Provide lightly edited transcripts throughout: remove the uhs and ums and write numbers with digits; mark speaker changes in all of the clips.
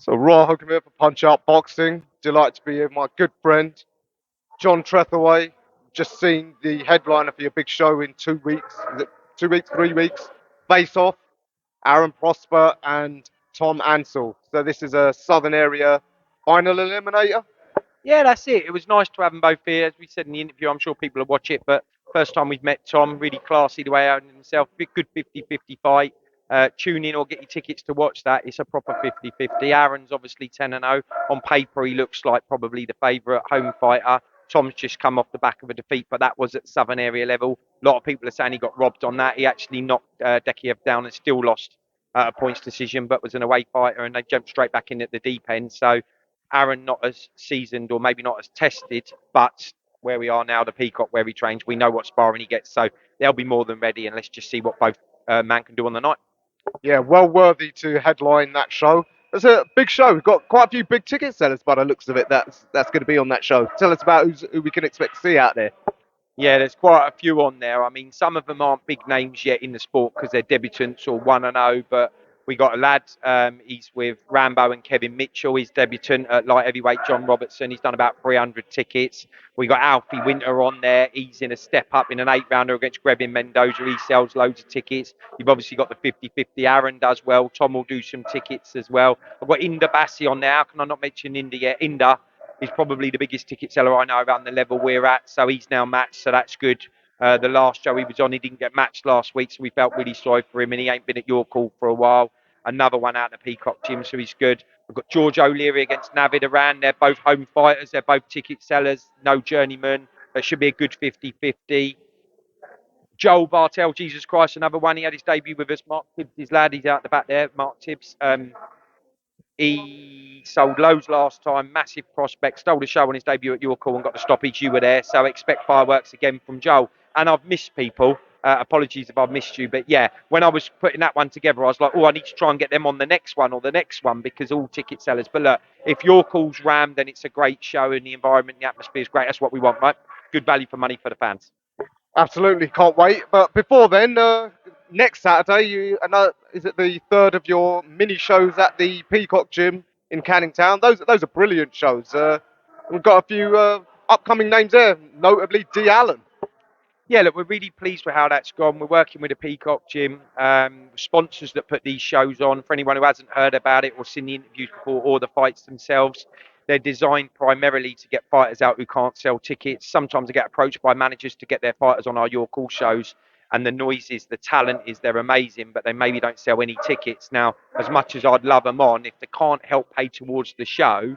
Speaker 1: So Raw Hogan here for Punch Out Boxing. Delighted to be here with my good friend John Tretheway. Just seen the headliner for your big show in 2 weeks. Is it 2 weeks, 3 weeks? Face Off, Aaron Prosper and Tom Ansell. So this is a Southern Area final eliminator.
Speaker 2: Yeah, that's it. It was nice to have them both here. As we said in the interview, I'm sure people will watch it, but first time we've met Tom, really classy the way out himself. Good 50-50 fight. Tune in or get your tickets to watch that. It's a proper 50-50. Aaron's obviously 10-0. On paper, he looks like probably the favourite home fighter. Tom's just come off the back of a defeat, but that was at Southern Area level. A lot of people are saying he got robbed on that. He actually knocked Dekiev down and still lost a points decision, but was an away fighter, and they jumped straight back in at the deep end. So Aaron not as seasoned or maybe not as tested, but where we are now, the Peacock where he trains, we know what sparring he gets, so they'll be more than ready, and let's just see what both man can do on the night.
Speaker 1: Yeah, well worthy to headline that show. It's a big show. We've got quite a few big ticket sellers by the looks of it. That's going to be on that show. Tell us about who we can expect to see out there.
Speaker 2: Yeah, there's quite a few on there. I mean, some of them aren't big names yet in the sport because they're debutants or 1-0, but we got a lad, he's with Rambo and Kevin Mitchell. He's debutant at light heavyweight John Robertson. He's done about 300 tickets. We got Alfie Winter on there. He's in a step up in an 8-rounder against Grevin Mendoza. He sells loads of tickets. You've obviously got the 50-50. Aaron does well. Tom will do some tickets as well. I've got Inda Bassi on there. How can I not mention Inda yet? Inda is probably the biggest ticket seller I know around the level we're at. So he's now matched, so that's good. The last show he was on, he didn't get matched last week, so we felt really sorry for him, and he ain't been at Yorkhall for a while. Another one out in the Peacock Gym, so he's good. We've got George O'Leary against Navid Iran. They're both home fighters. They're both ticket sellers, no journeyman. That should be a good 50-50. Joel Bartel, Jesus Christ, another one. He had his debut with us. Mark Tibbs, his lad, he's out the back there. Mark Tibbs. He sold loads last time, massive prospect, stole the show on his debut at York Hall and got the stoppage. You were there, so expect fireworks again from Joel. And I've missed people. Apologies if I've missed you, but yeah, when I was putting that one together, I was like, oh, I need to try and get them on the next one or the next one because all ticket sellers. But look, if York Hall's rammed, then it's a great show and the environment, the atmosphere is great. That's what we want, right? Good value for money for the fans.
Speaker 1: Absolutely, can't wait. But before then, next Saturday, is it the third of your mini shows at the Peacock Gym in Canningtown? Those are brilliant shows. We've got a few upcoming names there, notably D. Allen.
Speaker 2: Yeah, look, we're really pleased with how that's gone. We're working with the Peacock Gym, sponsors that put these shows on. For anyone who hasn't heard about it or seen the interviews before or the fights themselves, they're designed primarily to get fighters out who can't sell tickets. Sometimes they get approached by managers to get their fighters on our York Hall shows. And the noise is, the talent is, they're amazing, but they maybe don't sell any tickets. Now, as much as I'd love them on, if they can't help pay towards the show,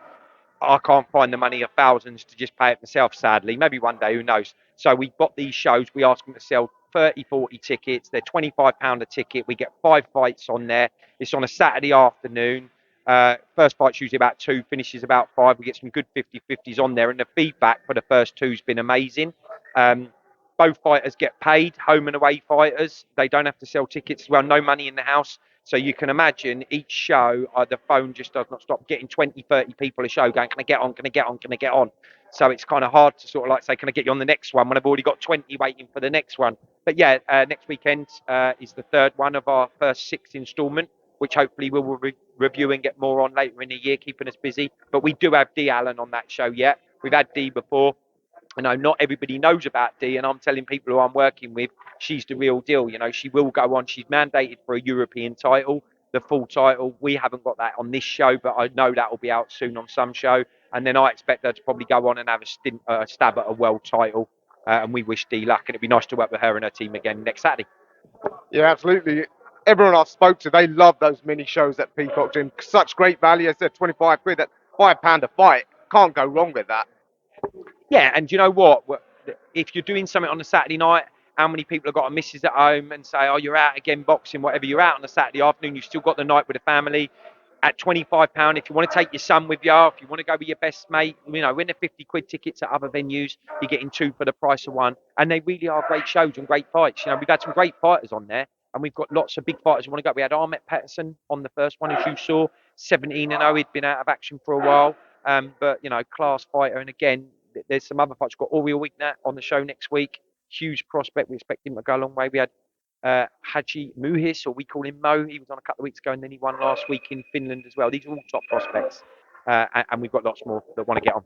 Speaker 2: I can't find the money of thousands to just pay it myself, sadly. Maybe one day, who knows? So we've got these shows. We ask them to sell 30, 40 tickets. They're £25 a ticket. We get 5 fights on there. It's on a Saturday afternoon. First fight's usually about 2, finishes about 5. We get some good 50-50s on there. And the feedback for the first 2's been amazing. Both fighters get paid, home and away fighters. They don't have to sell tickets as well. No money in the house. So you can imagine each show, the phone just does not stop getting 20, 30 people a show going, can I get on, can I get on, can I get on? So it's kind of hard to sort of like say, can I get you on the next one when I've already got 20 waiting for the next one? But yeah, next weekend is the third one of our first 6 instalment, which hopefully we will review and get more on later in the year, keeping us busy. But we do have D. Allen on that show yet. We've had D before. I know not everybody knows about Dee, and I'm telling people who I'm working with, she's the real deal. You know, she will go on. She's mandated for a European title, the full title. We haven't got that on this show, but I know that will be out soon on some show. And then I expect her to probably go on and have a stab at a world title. And we wish Dee luck, and it'd be nice to work with her and her team again next Saturday.
Speaker 1: Yeah, absolutely. Everyone I've spoke to, they love those mini shows at Peacock Gym. Such great value. I said 25 quid. That's £5 a fight. Can't go wrong with that.
Speaker 2: Yeah, and you know what? If you're doing something on a Saturday night, how many people have got a missus at home and say, oh, you're out again boxing, whatever, you're out on a Saturday afternoon, you've still got the night with the family at £25. If you want to take your son with you, if you want to go with your best mate, you know, win the 50 quid tickets at other venues, you're getting 2 for the price of 1. And they really are great shows and great fights. You know, we've had some great fighters on there, and we've got lots of big fighters who want to go. We had Ahmet Patterson on the first one, as you saw, 17-0. He'd been out of action for a while, but, you know, class fighter. And again, there's some other fights. We've got Oriel Wignat on the show next week. Huge prospect. We expect him to go a long way. We had Haji Muhis, or we call him Mo. He was on a couple of weeks ago, and then he won last week in Finland as well. These are all top prospects, and we've got lots more that want to get on.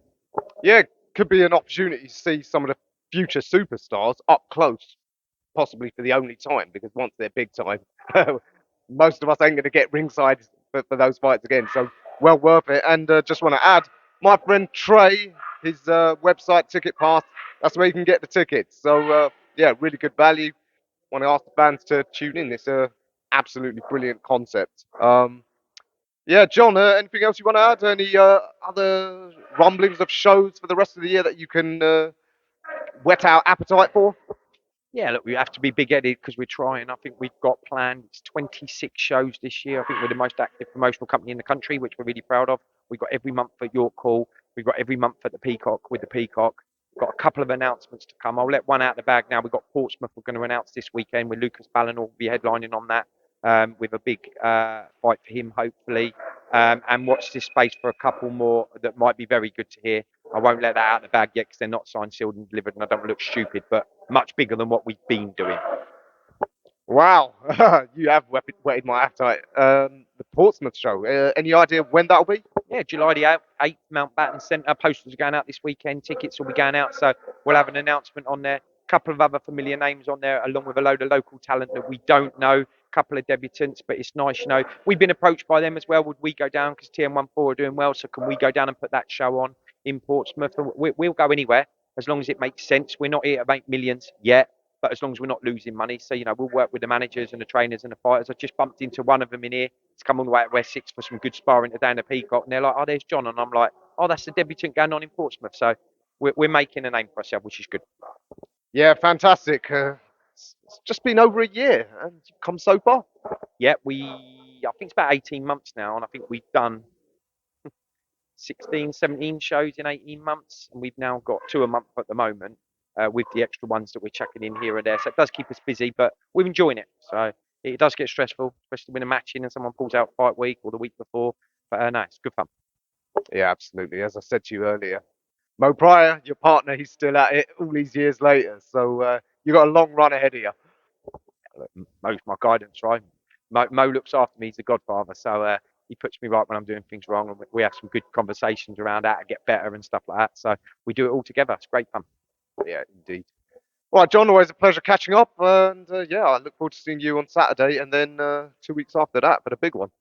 Speaker 1: Yeah, could be an opportunity to see some of the future superstars up close, possibly for the only time, because once they're big time, most of us ain't going to get ringside for those fights again. So well worth it. And just want to add, my friend Trey, his website Ticket Pass, that's where you can get the tickets. So yeah, really good value. Want to ask the fans to tune in. It's a absolutely brilliant concept. Yeah, John, anything else you want to add? Any other rumblings of shows for the rest of the year that you can whet our appetite for?
Speaker 2: Yeah, look, we have to be big-headed because we're trying. I think we've got planned 26 shows this year. I think we're the most active promotional company in the country, which we're really proud of. We've got every month at Yorkhall. We've got every month at the Peacock with the Peacock. We've got a couple of announcements to come. I'll let one out of the bag now. We've got Portsmouth we're going to announce this weekend with Lucas Ballon will be headlining on that with a big fight for him, hopefully. And watch this space for a couple more that might be very good to hear. I won't let that out of the bag yet because they're not signed, sealed, and delivered, and I don't want to look stupid, but much bigger than what we've been doing.
Speaker 1: Wow, you have whetted my appetite. The Portsmouth show. Any idea when that'll be?
Speaker 2: Yeah, July the 8th, Mountbatten Centre. Posters are going out this weekend. Tickets will be going out, so we'll have an announcement on there. A couple of other familiar names on there, along with a load of local talent that we don't know. A couple of debutants, but it's nice, you know. We've been approached by them as well. Would we go down because TM14 are doing well? So can we go down and put that show on in Portsmouth? We'll go anywhere as long as it makes sense. We're not here to make millions yet, but as long as we're not losing money. So, you know, we'll work with the managers and the trainers and the fighters. I just bumped into one of them in here. He's come all the way at Wessex for some good sparring today in the Peacock. And they're like, oh, there's John. And I'm like, oh, that's the debutant going on in Portsmouth. So we're making a name for ourselves, which is good.
Speaker 1: Yeah, fantastic. It's just been over a year and you've come so far.
Speaker 2: Yeah, I think it's about 18 months now. And I think we've done 16, 17 shows in 18 months. And we've now got 2 a month at the moment. With the extra ones that we're chucking in here and there. So it does keep us busy, but we're enjoying it. So it does get stressful, especially when a match in and someone pulls out fight week or the week before. But no, it's good fun.
Speaker 1: Yeah, absolutely. As I said to you earlier, Mo Pryor, your partner, he's still at it all these years later. So you got a long run ahead of you.
Speaker 2: Mo's my guidance, right? Mo looks after me. He's the godfather. So he puts me right when I'm doing things wrong. And we have some good conversations around how to get better and stuff like that. So we do it all together. It's great fun.
Speaker 1: Yeah, indeed. All right, John, always a pleasure catching up. And yeah, I look forward to seeing you on Saturday and then 2 weeks after that for the big one.